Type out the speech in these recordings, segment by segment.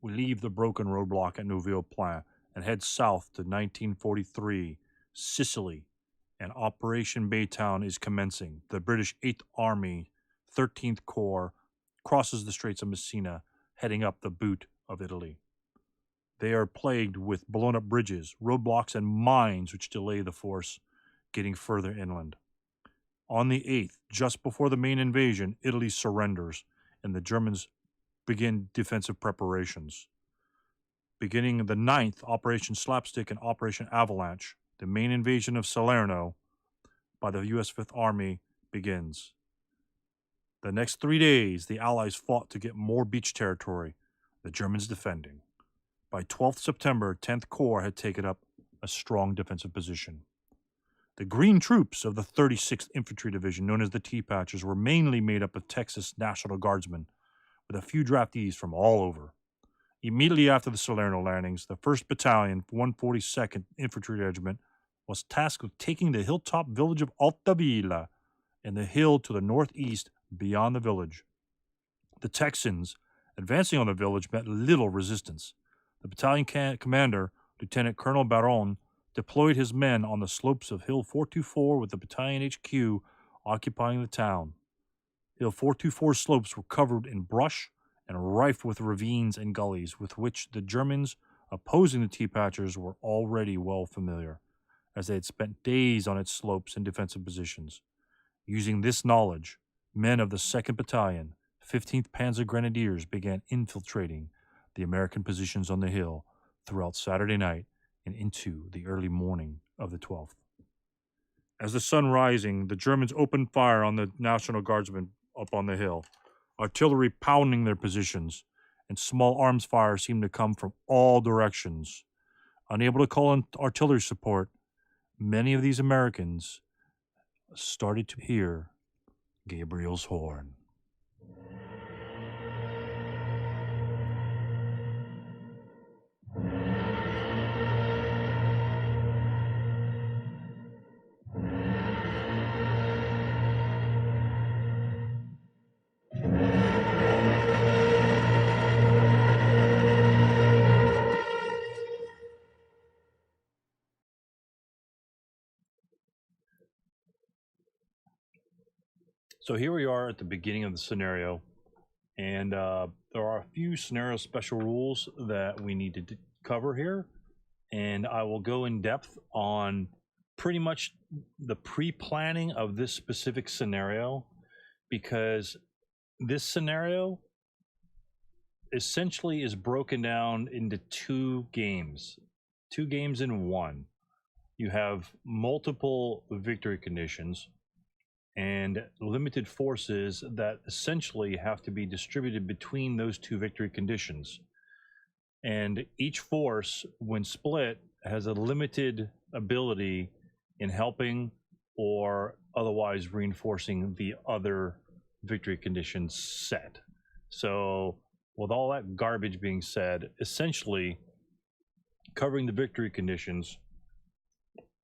We leave the broken roadblock at Neuville-Plain and head south to 1943, Sicily, and Operation Baytown is commencing. The British 8th Army, 13th Corps, crosses the Straits of Messina, heading up the boot of Italy. They are plagued with blown-up bridges, roadblocks, and mines which delay the force getting further inland. On the 8th, just before the main invasion, Italy surrenders, and the Germans begin defensive preparations. Beginning the 9th, Operation Slapstick and Operation Avalanche, the main invasion of Salerno by the U.S. Fifth Army begins. The next 3 days, the Allies fought to get more beach territory, the Germans defending. By 12th September, 10th Corps had taken up a strong defensive position. The green troops of the 36th Infantry Division, known as the T-Patchers, were mainly made up of Texas National Guardsmen, with a few draftees from all over. Immediately after the Salerno landings, the 1st Battalion, 142nd Infantry Regiment, was tasked with taking the hilltop village of Altavilla and the hill to the northeast beyond the village. The Texans, advancing on the village, met little resistance. The battalion commander, Lieutenant Colonel Baron, deployed his men on the slopes of Hill 424 with the battalion HQ occupying the town. Hill 424's slopes were covered in brush and rife with ravines and gullies with which the Germans opposing the T-Patchers were already well familiar, as they had spent days on its slopes in defensive positions. Using this knowledge, men of the 2nd Battalion, 15th Panzer Grenadiers began infiltrating the American positions on the hill throughout Saturday night and into the early morning of the 12th. As the sun rising, the Germans opened fire on the National Guardsmen up on the hill, artillery pounding their positions, and small arms fire seemed to come from all directions. Unable to call in artillery support, many of these Americans started to hear Gabriel's horn. So here we are at the beginning of the scenario, and there are a few scenario special rules that we need to cover here, and I will go in depth on pretty much the pre-planning of this specific scenario, because this scenario essentially is broken down into two games in one. You have multiple victory conditions and limited forces that essentially have to be distributed between those two victory conditions. And each force, when split, has a limited ability in helping or otherwise reinforcing the other victory condition set. So with all that garbage being said, essentially covering the victory conditions,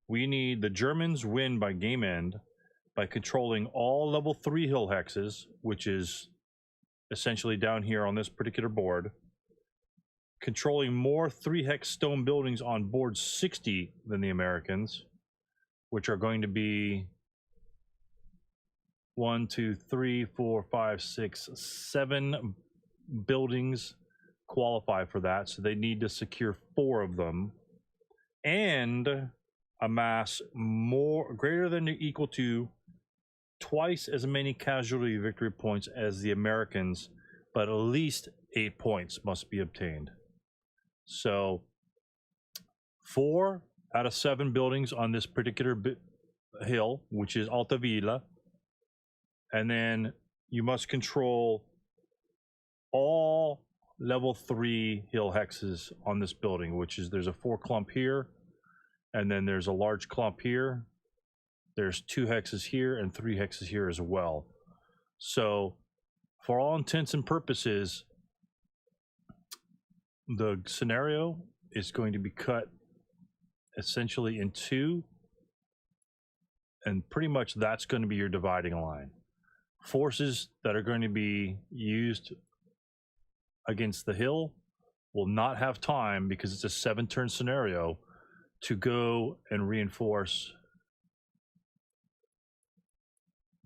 we need the Germans win by game end by controlling all level 3 hill hexes, which is essentially down here on this particular board, controlling more 3 hex stone buildings on board 60 than the Americans, which are going to be 1, 2, 3, 4, 5, 6, 7 buildings qualify for that, so they need to secure 4 of them and amass more greater than or equal to twice as many casualty victory points as the Americans, but at least 8 points must be obtained. So 4 out of 7 buildings on this particular hill, which is Altavilla, and then you must control all level 3 hill hexes on this building, which is there's a 4 clump here, and then there's a large clump here. There's 2 hexes here and 3 hexes here as well. So for all intents and purposes, the scenario is going to be cut essentially in 2, and pretty much that's going to be your dividing line. Forces that are going to be used against the hill will not have time, because it's a 7-turn scenario, to go and reinforce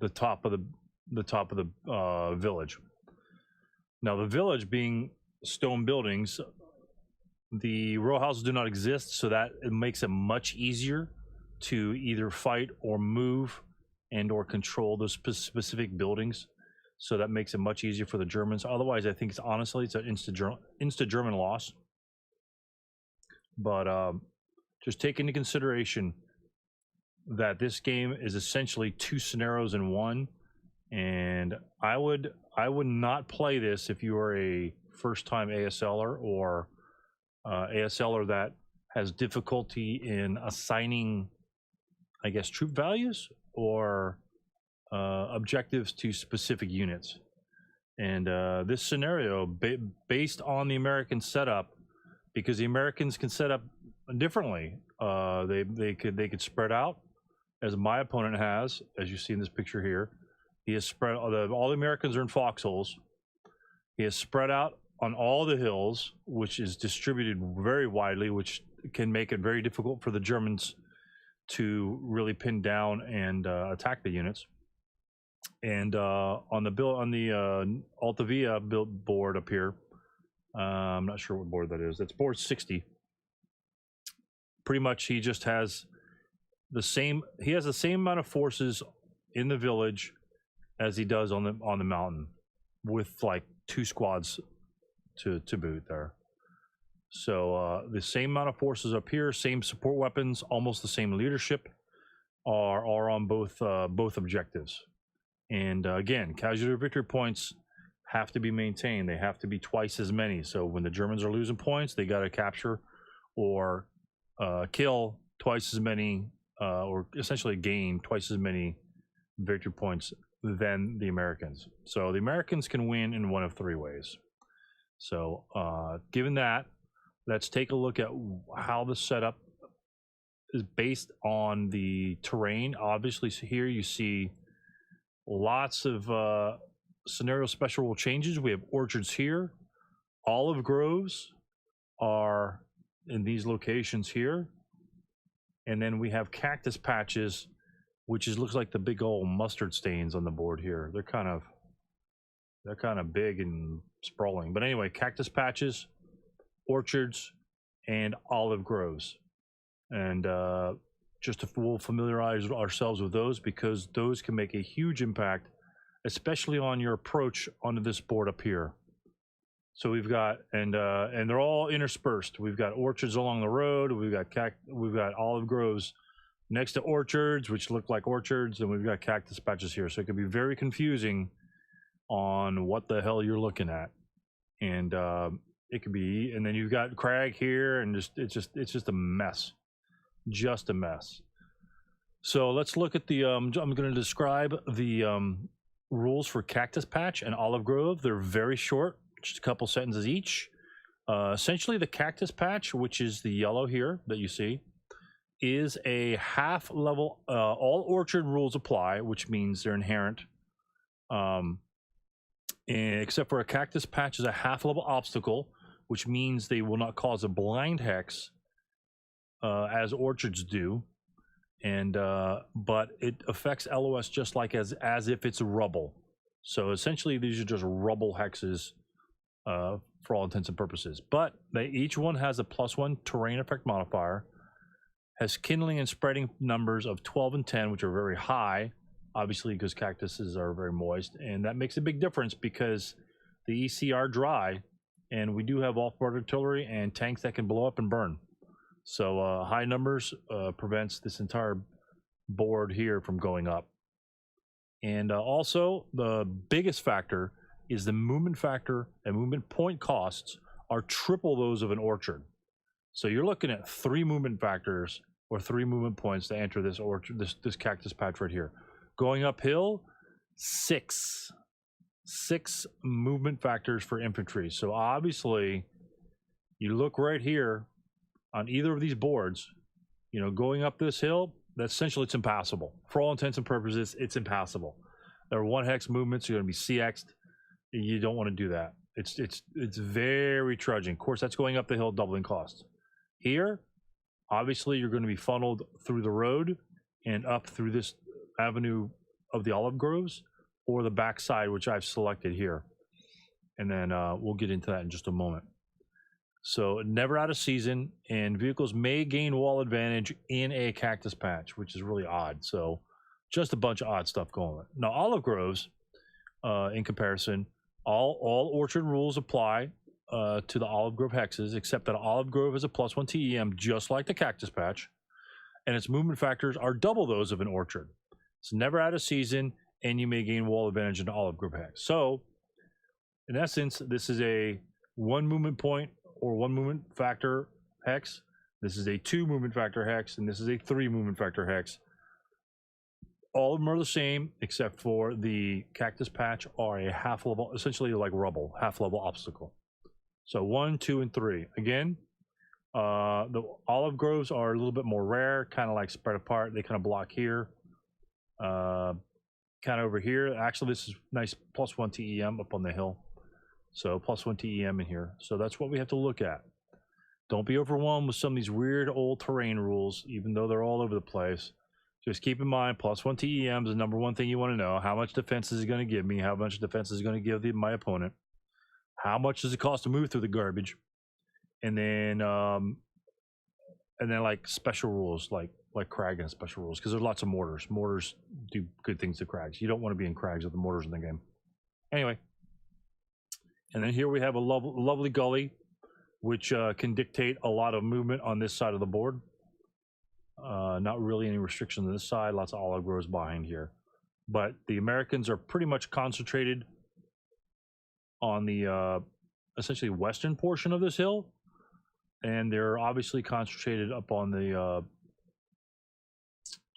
the top of the village. Now, the village being stone buildings, the row houses do not exist, so that it makes it much easier to either fight or move and or control those specific buildings. So that makes it much easier for the Germans. Otherwise, I think it's honestly it's an insta German loss. But just take into consideration that this game is essentially 2 scenarios in one, and I would not play this if you are a first-time ASLer or ASLer that has difficulty in assigning, I guess, troop values or objectives to specific units. And this scenario, based on the American setup, because the Americans can set up differently, they could spread out, as my opponent has, as you see in this picture here. He has spread, all the Americans are in foxholes. He has spread out on all the hills, which is distributed very widely, which can make it very difficult for the Germans to really pin down and attack the units. And on the Altavia build board up here, I'm not sure what board that is. That's board 60. Pretty much, he just has the same. He has the same amount of forces in the village as he does on the mountain, with like 2 squads to boot there. So the same amount of forces up here, same support weapons, almost the same leadership, are on both objectives. And again, casualty victory points have to be maintained. They have to be twice as many. So when the Germans are losing points, they got to capture or kill twice as many, or essentially gain twice as many victory points than the Americans. So the Americans can win in one of 3 ways. So given that, let's take a look at how the setup is based on the terrain. Obviously, so here you see lots of scenario special rule changes. We have orchards here. Olive groves are in these locations here. And then we have cactus patches, which looks like the big old mustard stains on the board here. They're kind of big and sprawling. But anyway, cactus patches, orchards, and olive groves. And we'll familiarize ourselves with those, because those can make a huge impact, especially on your approach onto this board up here. So we've got, and they're all interspersed. We've got orchards along the road. We've got olive groves next to orchards, which look like orchards, and we've got cactus patches here. So it can be very confusing on what the hell you're looking at. And it could be, and then you've got crag here, and it's just a mess. Just a mess. So let's look at the I'm going to describe the rules for cactus patch and olive grove. They're very short, just a couple sentences each. Essentially, the cactus patch, which is the yellow here that you see, is a half level. All orchard rules apply, which means they're inherent, except for a cactus patch is a half level obstacle, which means they will not cause a blind hex as orchards do. And but it affects LOS just like as if it's rubble. So essentially, these are just rubble hexes for all intents and purposes. But each one has a +1 terrain effect modifier, has kindling and spreading numbers of 12 and 10, which are very high, obviously, because cactuses are very moist, and that makes a big difference because the EC are dry, and we do have off-board artillery and tanks that can blow up and burn. So high numbers prevents this entire board here from going up. And also, the biggest factor is the movement factor, and movement point costs are triple those of an orchard. So you're looking at 3 movement factors or 3 movement points to enter this orchard, this cactus patch right here. Going uphill, 6 movement factors for infantry. So obviously, you look right here on either of these boards, you know, going up this hill, that's essentially, it's impassable. For all intents and purposes, it's impassable. There are 1 hex movements, you're going to be CX'd. You don't want to do that. It's very trudging. Of course, that's going up the hill, doubling costs. Here, obviously, you're going to be funneled through the road and up through this avenue of the olive groves, or the backside, which I've selected here. And then we'll get into that in just a moment. So never out of season, and vehicles may gain wall advantage in a cactus patch, which is really odd. So just a bunch of odd stuff going on. Now olive groves, in comparison, all orchard rules apply to the olive grove hexes, except that olive grove is a +1 TEM, just like the cactus patch, and its movement factors are double those of an orchard. It's never out of season, and you may gain wall advantage in the olive grove hex. So in essence, this is a 1 movement point or 1 movement factor hex. This is a 2 movement factor hex, and this is a 3 movement factor hex. All of them are the same, except for the cactus patch are a half level, essentially like rubble, half level obstacle. So 1, 2, and 3. Again, the olive groves are a little bit more rare, kind of like spread apart. They kind of block here, kind of over here. Actually, this is nice +1 TEM up on the hill. So +1 TEM in here. So that's what we have to look at. Don't be overwhelmed with some of these weird old terrain rules, even though they're all over the place. Just keep in mind, +1 TEM is the number one thing you want to know. How much defense is it going to give me? How much defense is it going to give my opponent? How much does it cost to move through the garbage? And then like special rules, like crag and special rules, because there's lots of mortars. Mortars do good things to crags. You don't want to be in crags with the mortars in the game. Anyway. And then here we have a lovely gully, which can dictate a lot of movement on this side of the board. Not really any restrictions on this side. Lots of olive groves behind here. But the Americans are pretty much concentrated on the essentially western portion of this hill. And they're obviously concentrated up on the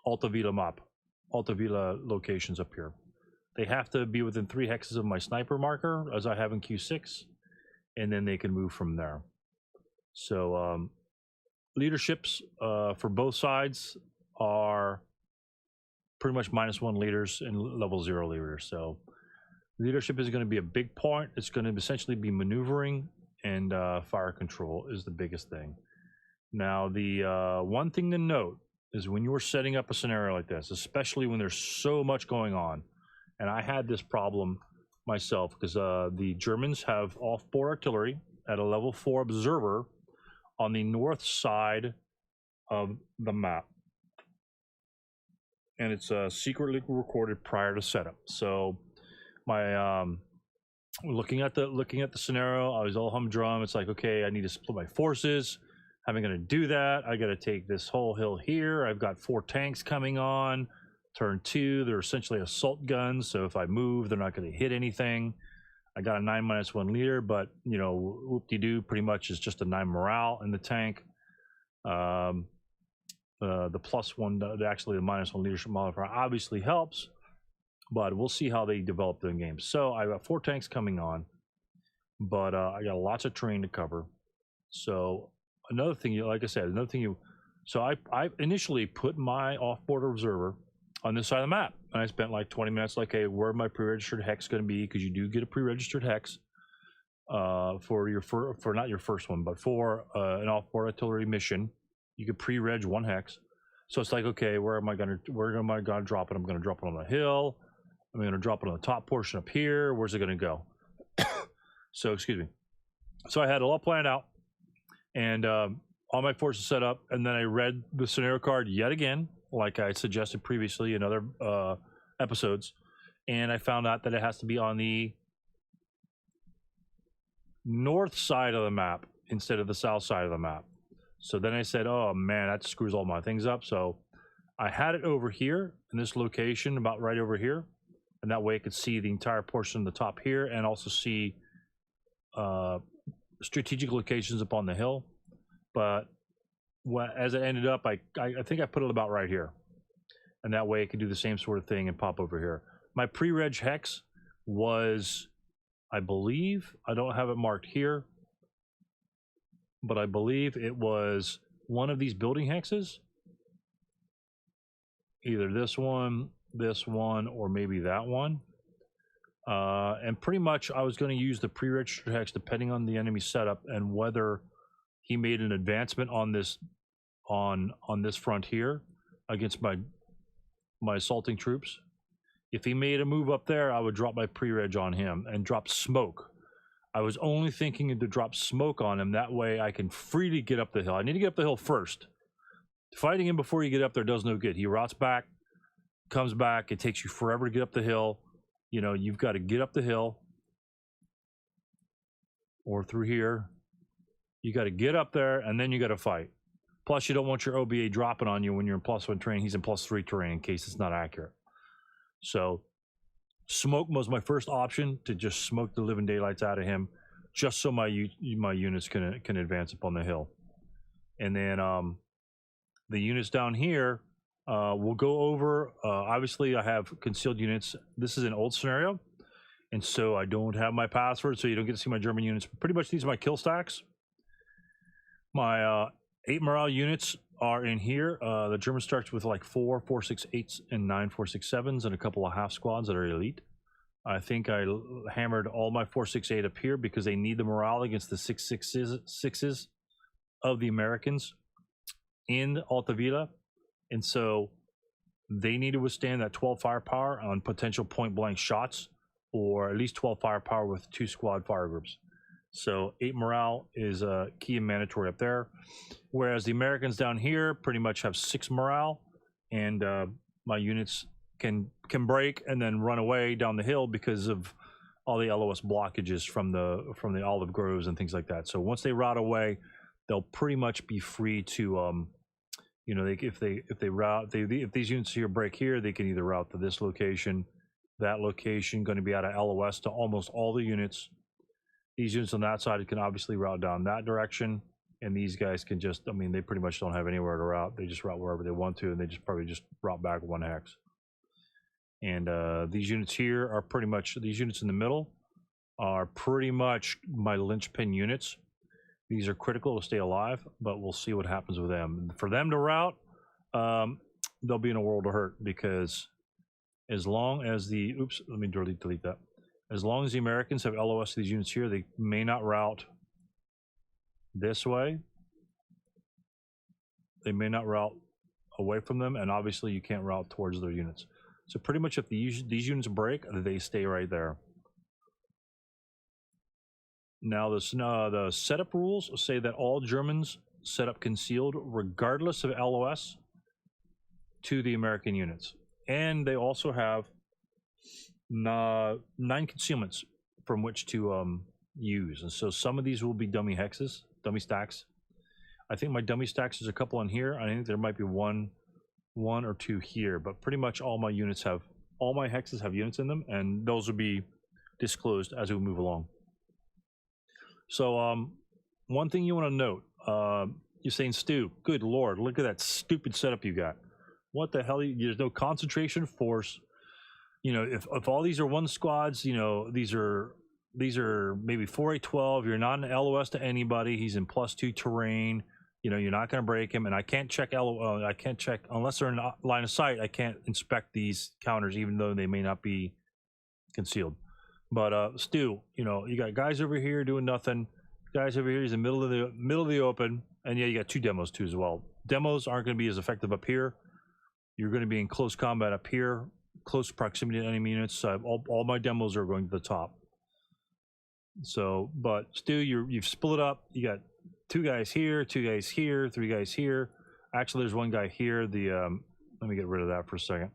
Alta Vila locations up here. They have to be within 3 hexes of my sniper marker, as I have in Q6, and then they can move from there. So leaderships for both sides are pretty much -1 leaders and level 0 leaders. So leadership is going to be a big part. It's going to essentially be maneuvering, and fire control is the biggest thing. Now, the one thing to note is when you're setting up a scenario like this, especially when there's so much going on, and I had this problem myself because the Germans have off-board artillery at a level 4 observer on the north side of the map, and it's secretly recorded prior to setup. So my looking at the scenario, I was all humdrum. It's like, okay, I need to split my forces. How am I going to do that? I got to take this whole hill here. I've got 4 tanks coming on. Turn 2, they're essentially assault guns, so if I move, they're not going to hit anything. I got a 9-1 leader, but you know, whoop-de-doo, pretty much is just a 9 morale in the tank. The +1, actually the -1 leadership modifier obviously helps, but we'll see how they develop the game. So I got 4 tanks coming on, but I got lots of terrain to cover. So another thing, like I said, so I initially put my off-board observer on this side of the map, and I spent like 20 minutes like, hey, where my pre-registered hex going to be, because you do get a pre-registered hex for your for not your first one, but for an off-board artillery mission. You could pre-reg 1 hex. So it's like, okay, where am I gonna drop it? I'm gonna drop it on the hill. I'm gonna drop it on the top portion up here. Where's it gonna go? So excuse me. So I had it all planned out, and all my forces set up, and then I read the scenario card yet again, like I suggested previously in other episodes, and I found out that it has to be on the north side of the map instead of the south side of the map. So then I said, oh man, that screws all my things up. So I had it over here in this location, about right over here, and that way I could see the entire portion of the top here, and also see strategic locations up on the hill. But as it ended up, I think I put it about right here, and that way I could do the same sort of thing and pop over here. My pre-reg hex was, I believe, I don't have it marked here, but I believe it was one of these building hexes, either this one, or maybe that one. And pretty much I was going to use the pre-registered hex depending on the enemy setup and whether he made an advancement on this on this front here against my assaulting troops. If he made a move up there, I would drop my pre-reg on him and drop smoke. I was only thinking to drop smoke on him. That way I can freely get up the hill. I need to get up the hill first. Fighting him before you get up there does no good. He rots back, comes back. It takes you forever to get up the hill. You know, you've got to get up the hill or through here. You got to get up there and then you got to fight. Plus, you don't want your OBA dropping on you when you're in +1 terrain. He's in +3 terrain in case it's not accurate. So smoke was my first option, to just smoke the living daylights out of him, just so my units can advance up on the hill. And then the units down here, we'll go over. Obviously, I have concealed units. This is an old scenario, and so I don't have my password, so you don't get to see my German units. But pretty much these are my kill stacks. My 8 morale units are in here. The German starts with like 4 4.68s and 9 4.67s and a couple of half squads that are elite. I think I hammered all my 4.68 up here because they need the morale against the 6.66s of the Americans in Altavilla, and so they need to withstand that 12 firepower on potential point blank shots, or at least 12 firepower with 2 squad fire groups. So 8 morale is key and mandatory up there, whereas the Americans down here pretty much have 6 morale, and my units can break and then run away down the hill because of all the LOS blockages from the olive groves and things like that. So once they route away, they'll pretty much be free to you know, if these units here break here, they can either route to this location, that location, going to be out of LOS to almost all the units. These units on that side can obviously route down that direction, and these guys can just, I mean, they pretty much don't have anywhere to route. They just route wherever they want to, and they just probably just route back 1 hex. And these units here are pretty much, these units in the middle are pretty much my linchpin units. These are critical to stay alive, but we'll see what happens with them. For them to route, they'll be in a world of hurt, because as long as the, oops, let me delete that. As long as the Americans have LOS to these units here, they may not route this way. They may not route away from them, and obviously you can't route towards their units. So pretty much if these units break, they stay right there. Now the setup rules say that all Germans set up concealed regardless of LOS to the American units. And they also have 9 concealments from which to use. And so some of these will be dummy hexes, dummy stacks. I think my dummy stacks is a couple on here. I think there might be one or 2 here, but pretty much all my units have, all my hexes have units in them, and those will be disclosed as we move along. So one thing you want to note, you're saying, Stu, good Lord, look at that stupid setup you got. What the hell? There's no concentration force. You know, if all these are 1 squads, you know, these are maybe 4-8-12. You're not an LOS to anybody. He's in +2 terrain. You know, you're not going to break him. And I can't check I can't check unless they're in line of sight. I can't inspect these counters, even though they may not be concealed. But Stu, you know, you got guys over here doing nothing. Guys over here, he's in the middle of the open, and yeah, you got 2 demos too as well. Demos aren't going to be as effective up here. You're going to be in close combat up here, close proximity to enemy units. All my demos are going to the top. So, but Stu, you've split up. You got 2 guys here, 2 guys here, 3 guys here. Actually, there's 1 guy here. Let me get rid of that for a second.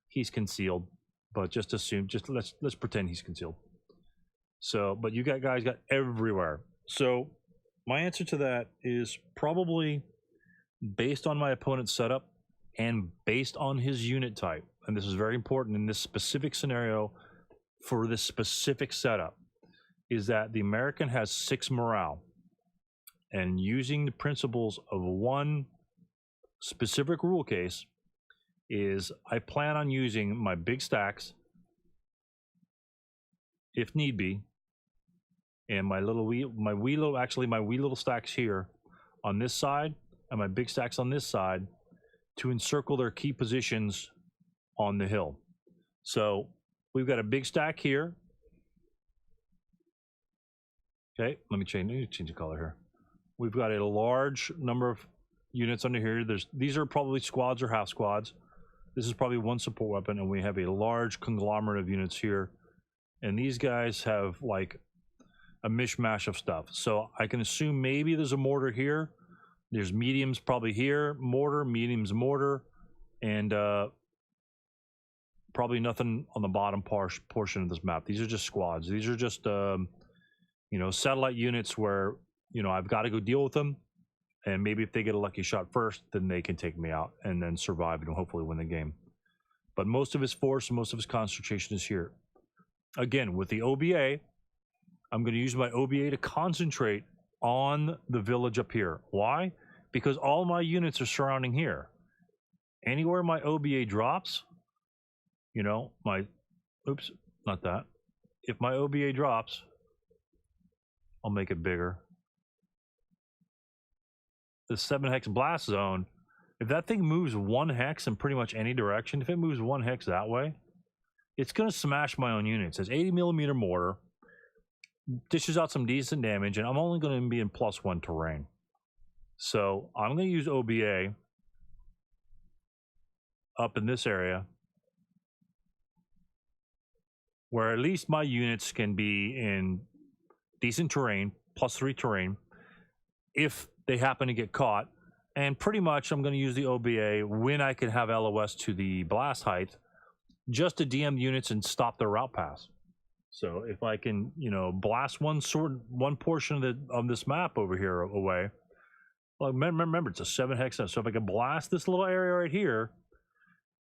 He's concealed, but just assume, let's pretend he's concealed. So, but you got guys got everywhere. So, my answer to that is probably based on my opponent's setup and based on his unit type. And this is very important in this specific scenario for this specific setup, is that the American has 6 morale. And using the principles of 1 specific rule case is I plan on using my big stacks, if need be, and my wee little stacks here on this side and my big stacks on this side to encircle their key positions on the hill. So we've got a big stack here Okay, let me change the color here. We've got a large number of units under here. These are probably squads or half squads. This is probably one support weapon, and we have a large conglomerate of units here. And these guys have like a mishmash of stuff. So I can assume maybe there's a mortar here. There's mediums probably here, mortar, mediums, mortar, and probably nothing on the bottom portion of this map. These are just squads. These are just you know, satellite units where, you know, I've got to go deal with them, and maybe if they get a lucky shot first, then they can take me out and then survive and hopefully win the game. But most of his force and most of his concentration is here. Again, with the OBA, I'm going to use my OBA to concentrate on the village up here. Why? Because all my units are surrounding here. Anywhere my OBA drops, you know, oops, not that. If my OBA drops, I'll make it bigger. The 7 hex blast zone, if that thing moves 1 hex in pretty much any direction, if it moves 1 hex that way, it's going to smash my own units. It's 80 millimeter mortar, dishes out some decent damage, and I'm only going to be in +1 terrain. So I'm going to use OBA up in this area, where at least my units can be in decent terrain, +3 terrain, if they happen to get caught. And pretty much I'm going to use the OBA when I can have LOS to the blast height, just to DM units and stop their route pass. So if I can, you know, blast one portion of this map over here away. Well, remember it's a 7 hex. So if I can blast this little area right here,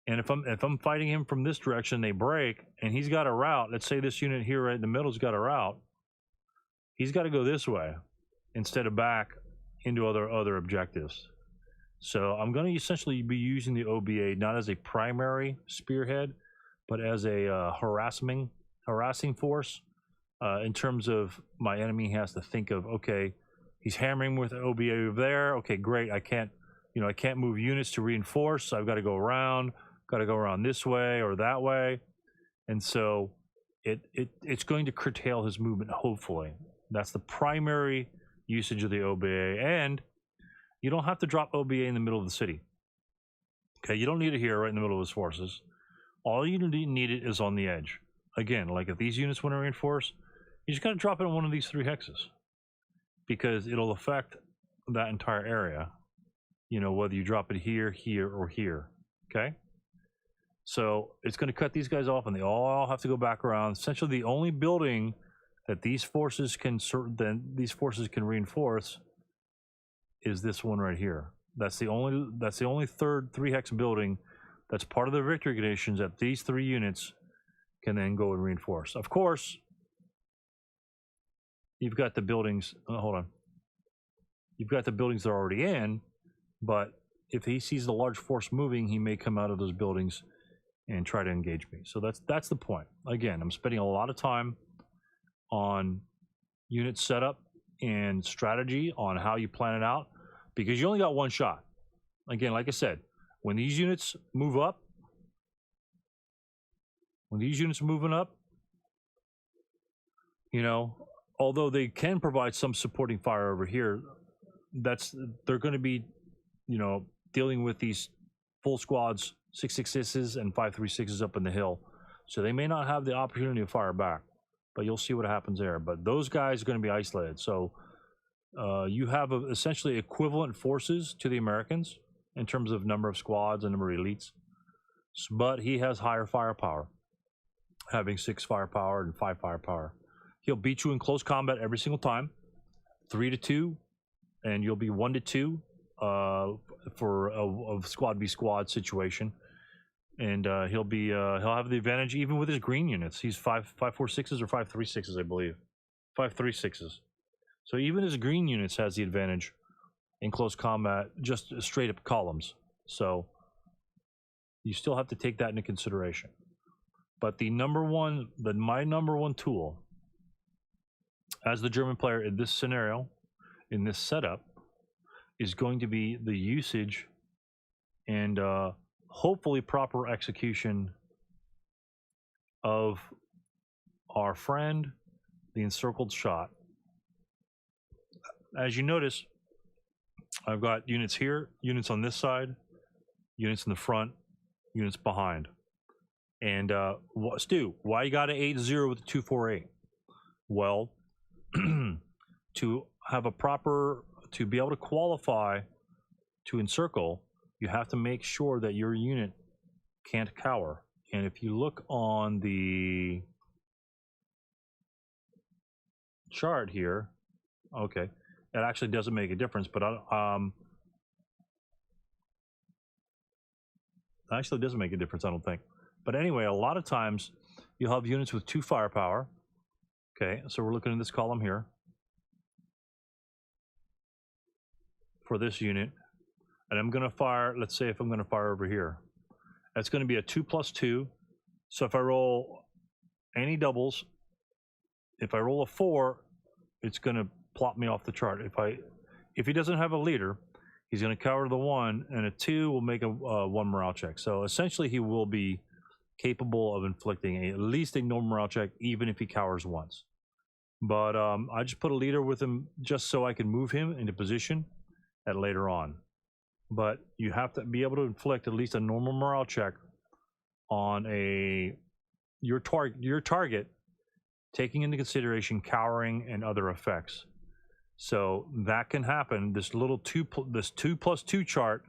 and if I'm fighting him from this direction, they break, and he's got a route. Let's say this unit here right in the middle's got a route. He's got to go this way instead of back into other objectives. So I'm going to essentially be using the OBA not as a primary spearhead, but as a harassing force, in terms of my enemy has to think of, okay, he's hammering with the OBA over there. Okay, great. I can't move units to reinforce. I've got to go around this way or that way. And so it's going to curtail his movement, hopefully. That's the primary usage of the OBA. And you don't have to drop OBA in the middle of the city. Okay, you don't need it here right in the middle of his forces. All you need it is on the edge. Again, like if these units want to reinforce, you just got to drop it on one of these 3 hexes, because it'll affect that entire area, you know, whether you drop it here, here, or here. Okay, so it's going to cut these guys off, and they all have to go back around. Essentially, the only building that these forces can reinforce is this one right here. That's the only third 3 hex building that's part of the victory conditions that these 3 units can then go and reinforce. Of course, you've got the buildings. Hold on. You've got the buildings they're already in, but if he sees the large force moving, he may come out of those buildings and try to engage me. So that's the point. Again, I'm spending a lot of time on unit setup and strategy on how you plan it out, because you only got 1 shot. Again, like I said, when these units move up, you know, although they can provide some supporting fire over here, they're going to be, you know, dealing with these full squads, 6.66s and 5.36s up in the hill. So they may not have the opportunity to fire back, but you'll see what happens there. But those guys are going to be isolated. So you have essentially equivalent forces to the Americans in terms of number of squads and number of elites, but he has higher firepower, having 6 firepower and 5 firepower. He'll beat you in close combat every single time, 3-2, and you'll be 1-2 for a squad v squad situation. And he'll have the advantage even with his green units. He's 5.46s or 5.36s, I believe, 5.36s. So even his green units has the advantage in close combat, just straight up columns. So you still have to take that into consideration. But my number one tool as the German player in this scenario, in this setup, is going to be the usage and hopefully proper execution of our friend, the encircled shot. as you notice, I've got units here, units on this side, units in the front, units behind. And Stu, why you got an 8-0 with a 248? Well, to have a proper, to be able to qualify to encircle, you have to make sure that your unit can't cower. And if you look on the chart here, okay, it actually doesn't make a difference, but actually it doesn't make a difference, I don't think. But anyway, a lot of times you'll have units with 2 firepower. Okay, so we're looking at this column here for this unit, and I'm going to fire, let's say if I'm going to fire over here, that's going to be a 2+2. So if I roll any doubles, if I roll a 4, it's going to plop me off the chart. If he doesn't have a leader, he's going to cower the 1, and a 2 will make a 1 morale check. So essentially he will be capable of inflicting at least a normal morale check, even if he cowers once. But I just put a leader with him just so I can move him into position at later on. But you have to be able to inflict at least a normal morale check on your target, taking into consideration cowering and other effects. So that can happen. This 2+2 chart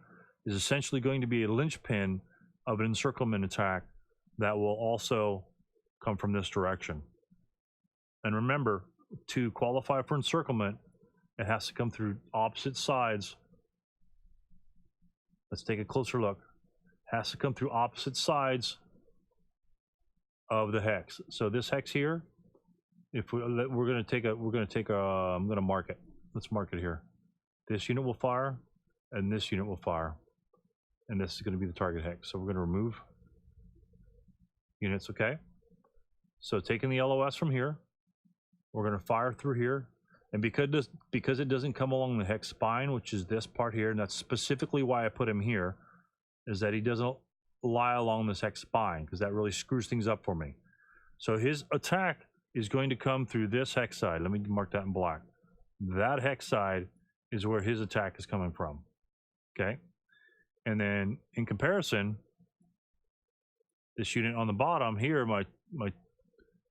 is essentially going to be a linchpin of an encirclement attack that will also come from this direction. And remember, to qualify for encirclement, it has to come through opposite sides. Let's take a closer look. It has to come through opposite sides of the hex. So this hex here, if we're going to I'm going to mark it. Let's mark it here. This unit will fire, and this unit will fire, and this is going to be the target hex. So we're going to remove units. Okay. So taking the LOS from here, we're going to fire through here, and because it doesn't come along the hex spine, which is this part here, and that's specifically why I put him here, is that he doesn't lie along this hex spine, because that really screws things up for me. So his attack is going to come through this hex side. Let me mark that in black. That hex side is where his attack is coming from. Okay. And then in comparison, this unit on the bottom here, my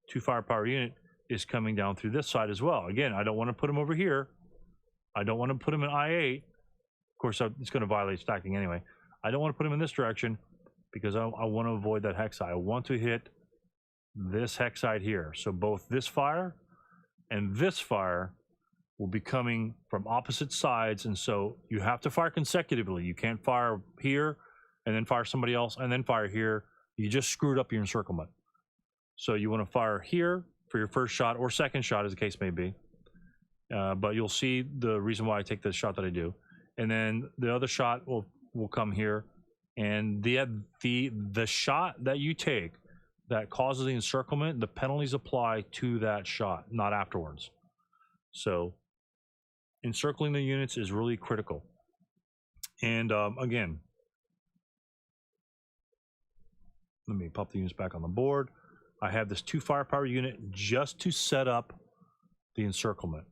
2 firepower unit, is coming down through this side as well. Again, I don't want to put him over here. I don't want to put him in I8. Of course, it's going to violate stacking anyway. I don't want to put him in this direction because I want to avoid that hex side. I want to hit this hex side here. So both this fire and this fire will be coming from opposite sides, and so you have to fire consecutively. You can't fire here and then fire somebody else and then fire here. You just screwed up your encirclement. So you want to fire here for your first shot or second shot, as the case may be. But you'll see the reason why I take the shot that I do. And then the other shot will come here. And the shot that you take that causes the encirclement, the penalties apply to that shot, not afterwards. So encircling the units is really critical. And again, let me pop the units back on the board. I have this 2 firepower unit just to set up the encirclement.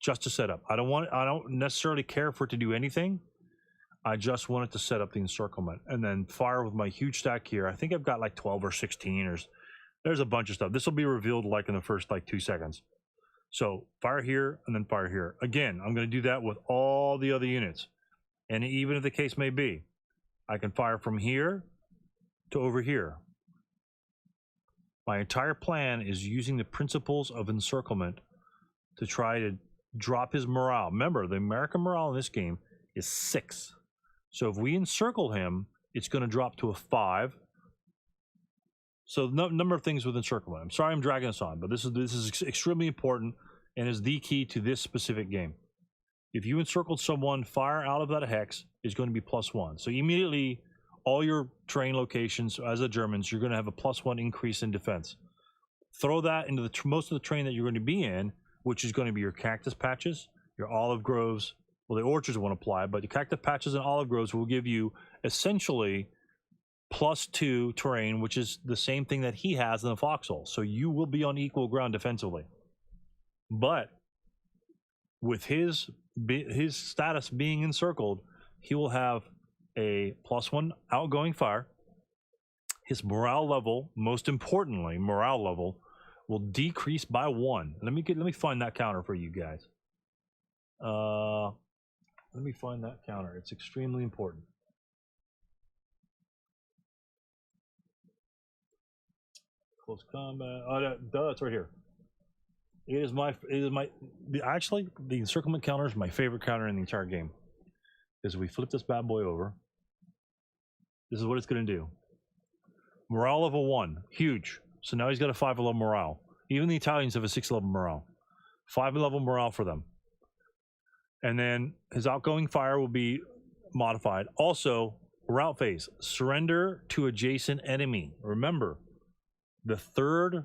Just to set up. I don't necessarily care for it to do anything. I just want it to set up the encirclement and then fire with my huge stack here. I think I've got like 12 or 16 or there's a bunch of stuff. This will be revealed like in the first like 2 seconds. So fire here and then fire here. Again, I'm going to do that with all the other units. And even if the case may be, I can fire from here to over here. My entire plan is using the principles of encirclement to try to drop his morale. Remember, the American morale in this game is 6. So if we encircle him, it's going to drop to a 5. So number of things with encirclement. I'm sorry I'm dragging this on, but this is extremely important and is the key to this specific game. If you encircled someone, fire out of that hex is going to be +1. So immediately, all your terrain locations, as the Germans, you're going to have a +1 increase in defense. Throw that into most of the terrain that you're going to be in, which is going to be your cactus patches, your olive groves. Well, the orchards won't apply, but the cactus patches and olive groves will give you essentially +2 terrain, which is the same thing that he has in the foxhole. So you will be on equal ground defensively. But with his status being encircled, he will have a +1 outgoing fire. His morale level, most importantly, morale level, will decrease by 1. Let me find that counter for you guys. Let me find that counter. It's extremely important. Close combat. Oh, it's right here. Actually, the encirclement counter is my favorite counter in the entire game. Because we flip this bad boy over. This is what it's going to do. Morale level 1, huge. So now he's got a 5 level morale. Even the Italians have a 6 level morale. 5 level morale for them. And then his outgoing fire will be modified. Also, route phase, surrender to adjacent enemy. Remember, the third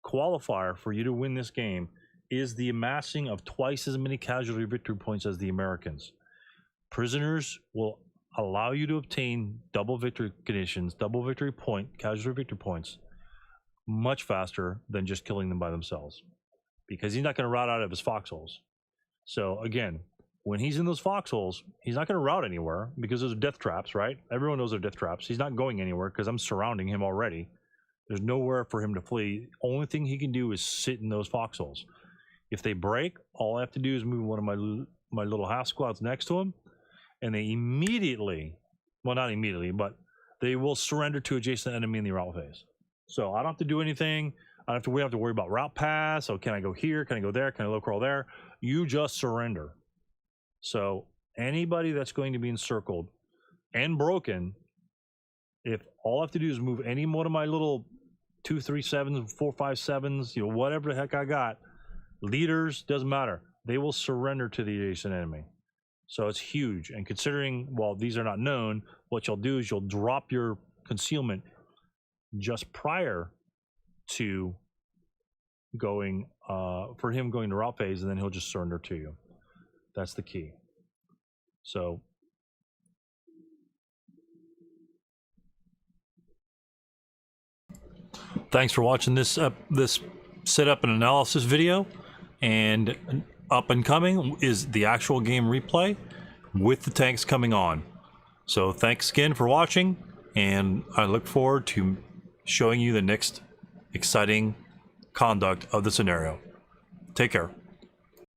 qualifier for you to win this game is the amassing of twice as many casualty victory points as the Americans. Prisoners will allow you to obtain double victory conditions, double victory point, casualty victory points, much faster than just killing them by themselves. Because he's not going to route out of his foxholes. So again, when he's in those foxholes, he's not going to route anywhere because there's death traps, right? Everyone knows they're death traps. He's not going anywhere because I'm surrounding him already. There's nowhere for him to flee. Only thing he can do is sit in those foxholes. If they break, all I have to do is move one of my little half squads next to him, and they immediately, well, not immediately, but they will surrender to adjacent enemy in the route phase. So I don't have to do anything. We don't have to worry about route pass. So can I go here? Can I go there? Can I low crawl there? You just surrender. So anybody that's going to be encircled and broken, if all I have to do is move any one of my little 237s, 457s, whatever the heck I got, leaders, doesn't matter. They will surrender to the adjacent enemy. So it's huge. And considering, well, these are not known, what you'll do is you'll drop your concealment just prior to going, for him going to route phase, and then he'll just surrender to you. That's the key. So thanks for watching this this setup and analysis video, and up and coming is the actual game replay with the tanks coming on. So thanks again for watching, and I look forward to showing you the next exciting conduct of the scenario. Take care.